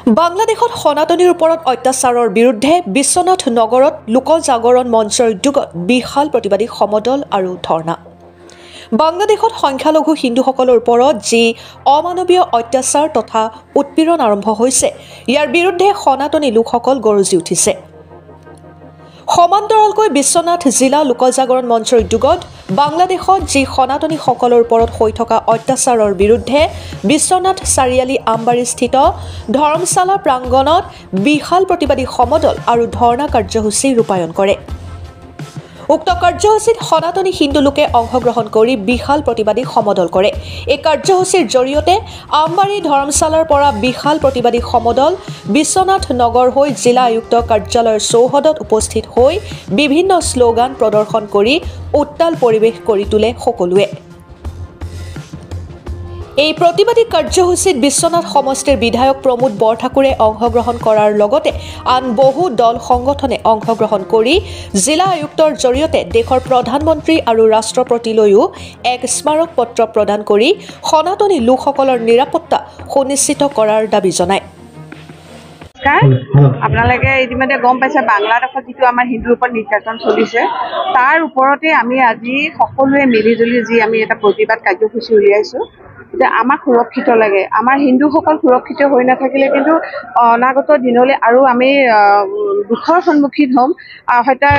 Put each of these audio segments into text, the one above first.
বাংলাদেশত সনাতনীৰ ওপৰত অত্যাচাৰৰ বিৰুদ্ধে বিশ্বনাথ নগৰত লোক জাগৰণ মঞ্চৰ উদ্যোগত বিশাল প্ৰতিবাদী সমদল আৰু ধৰ্ণা। বাংলাদেশত সংখ্যালঘু হিন্দুসকলৰ ওপৰত যি অমানৱীয় অত্যাচাৰ তথা উৎপীড়ন আৰম্ভ হৈছে, ইয়াৰ বিৰুদ্ধে সনাতনী লোকসকল গৰজি উঠিছে। সমান্তৰালকৈ বিশ্বনাথ জিলা লোক জাগৰণ মঞ্চৰ উদ্যোগত বাংলাদেশত যি সনাতনীসকলৰ ওপৰত হৈ থকা অত্যাচাৰৰ বিৰুদ্ধে বিশ্বনাথ চাৰিআলি আমবাৰীস্থিত ধৰ্মশালা প্ৰাংগণত বিশাল প্ৰতিবাদী সমদল আৰু ধৰ্ণা কাৰ্যসূচী ৰূপায়ণ কৰে। উক্ত কাৰ্যসূচীত সনাতনী হিন্দু লোকে অংশগ্ৰহণ কৰি বিশাল প্ৰতিবাদী সমদল কৰে। এই কাৰ্যসূচীৰ জৰিয়তে আমবাৰী ধৰ্মশালাৰ পৰা বিশাল প্ৰতিবাদী সমদল বিশ্বনাথ নগৰ হৈ জিলা আয়ুক্ত কাৰ্যালয়ৰ চৌহদত উপস্থিত হৈ বিভিন্ন শ্লোগান প্ৰদৰ্শন কৰি উত্তাল পৰিৱেশ কৰি তোলে সকলোৱে। এই প্ৰতিবাদী কাৰ্যসূচীত বিশ্বনাথ সমষ্টিৰ বিধায়ক প্ৰমোদ বৰঠাকুৰে অংশগ্ৰহণ কৰাৰ লগতে আন বহু দল সংগঠনে অংশগ্ৰহণ কৰি জিলা আয়ুক্তৰ জৰিয়তে দেশৰ প্ৰধানমন্ত্ৰী আৰু ৰাষ্ট্ৰপতিলৈও এক স্মাৰক পত্ৰ প্ৰদান কৰি সনাতনী লোকসকলৰ নিৰাপত্তা সুনিশ্চিত কৰাৰ দাবী জনায়। আপোনালোকে ইতিমধ্যে গম পাইছে বাংলাদেশত যিটো আমাৰ হিন্দুৰ ওপৰত নিৰ্যাতন চলিছে, তাৰ ওপৰতে আমি আজি সকলোৱে মিলিজুলি যি আমি এটা প্ৰতিবাদ কাৰ্যসূচী উলিয়াইছোঁ যে আমাক সুৰক্ষিত লাগে। আমাৰ হিন্দুসকল সুৰক্ষিত হৈ নাথাকিলে কিন্তু অনাগত দিনলৈ আৰু আমি দুখৰ সন্মুখীন হ'ম।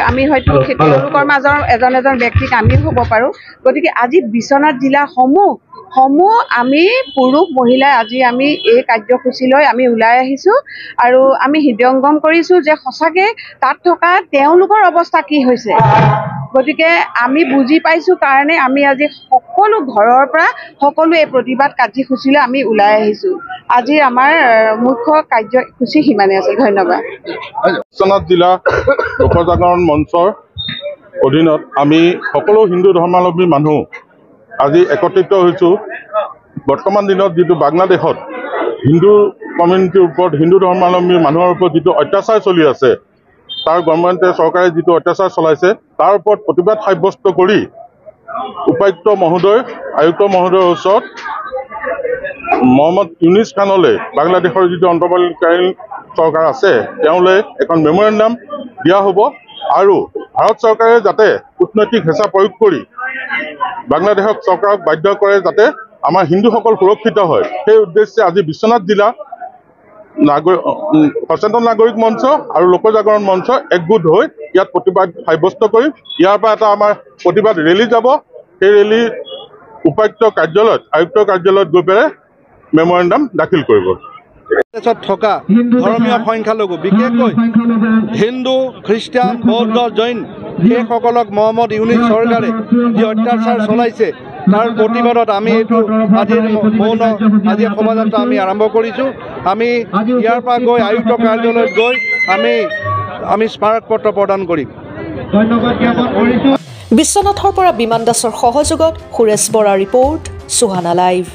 আমি হয়তো তেওঁলোকৰ মাজৰ এজন ব্যক্তিক আমিও হ'ব পাৰোঁ। গতিকে আজি বিশ্বনাথ জিলাসমূহ আমি পুৰুষ মহিলাই আজি আমি এই কাৰ্যসূচীলৈ আমি ওলাই আহিছোঁ আৰু আমি হৃদয়ংগম কৰিছোঁ যে সঁচাকৈ তাত থকা তেওঁলোকৰ অৱস্থা কি হৈছে। গতিকে আমি বুজি পাইছোঁ কাৰণে আমি আজি সকলো ঘৰৰ পৰা সকলো এই প্ৰতিবাদ কাৰ্যসূচীলৈ আমি ওলাই আহিছোঁ। আজি আমাৰ মুখ্য কাৰ্যসূচী সিমানে আছে। ধন্যবাদ। বিশ্বনাথ জিলা লোক জাগৰণ মঞ্চৰ অধীনত আমি সকলো হিন্দু ধৰ্মাৱলম্বী মানুহ আজি একত্ৰিত হৈছোঁ। বৰ্তমান দিনত যিটো বাংলাদেশত হিন্দু কমিউনিটিৰ ওপৰত হিন্দু ধৰ্মাৱলম্বী মানুহৰ ওপৰত যিটো অত্যাচাৰ চলি আছে, তাৰ গভৰ্ণমেণ্টে চৰকাৰে যিটো অত্যাচাৰ চলাইছে তাৰ ওপৰত প্ৰতিবাদ সাব্যস্ত কৰি উপায়ুক্ত মহোদয় আয়ুক্ত মহোদয়ৰ ওচৰত মহম্মদ ইউনিছ খানলৈ বাংলাদেশৰ যিটো অন্তৰ্বৰ্তীকালীন চৰকাৰ আছে তেওঁলৈ এখন মেমৰেণ্ডাম দিয়া হ'ব আৰু ভাৰত চৰকাৰে যাতে কূটনৈতিক হেঁচা প্ৰয়োগ কৰি বাংলাদেশক চৰকাৰক বাধ্য কৰে যাতে আমাৰ হিন্দুসকল সুৰক্ষিত হয়, সেই উদ্দেশ্যে আজি বিশ্বনাথ জিলা সচেতন নাগৰিক মঞ্চ আৰু লোক জাগৰণ মঞ্চ একগোট হৈ ইয়াত প্ৰতিবাদ সাব্যস্ত কৰিম। ইয়াৰ পৰা এটা আমাৰ প্ৰতিবাদ ৰেলী যাব। সেই ৰেলী উপায়ুক্ত কাৰ্যালয়ত আয়ুক্ত কাৰ্যালয়ত গৈ পেলাই মেমৰেণ্ডাম দাখিল কৰিব। থকা ধৰ্মীয় সংখ্যালঘু বিশেষকৈ হিন্দু, খ্ৰীষ্টান, বৌদ্ধ, জৈন সেইসকলক মহম্মদ ইউনিছ চৰকাৰে যি অত্যাচাৰ চলাইছে তাৰ প্ৰতিবাদত আমি এইটো আজি শোভাযাত্ৰা আমি আৰম্ভ কৰিছোঁ। আমি ইয়াৰ পৰা গৈ আয়ুক্ত কাৰ্যালয়ত গৈ আমি স্মাৰক পত্ৰ প্ৰদান কৰিম। বিশ্বনাথৰ পৰা বিমান দাসৰ সহযোগত সুৰেশ বৰা ৰিপৰ্ট, সুহানা লাইভ।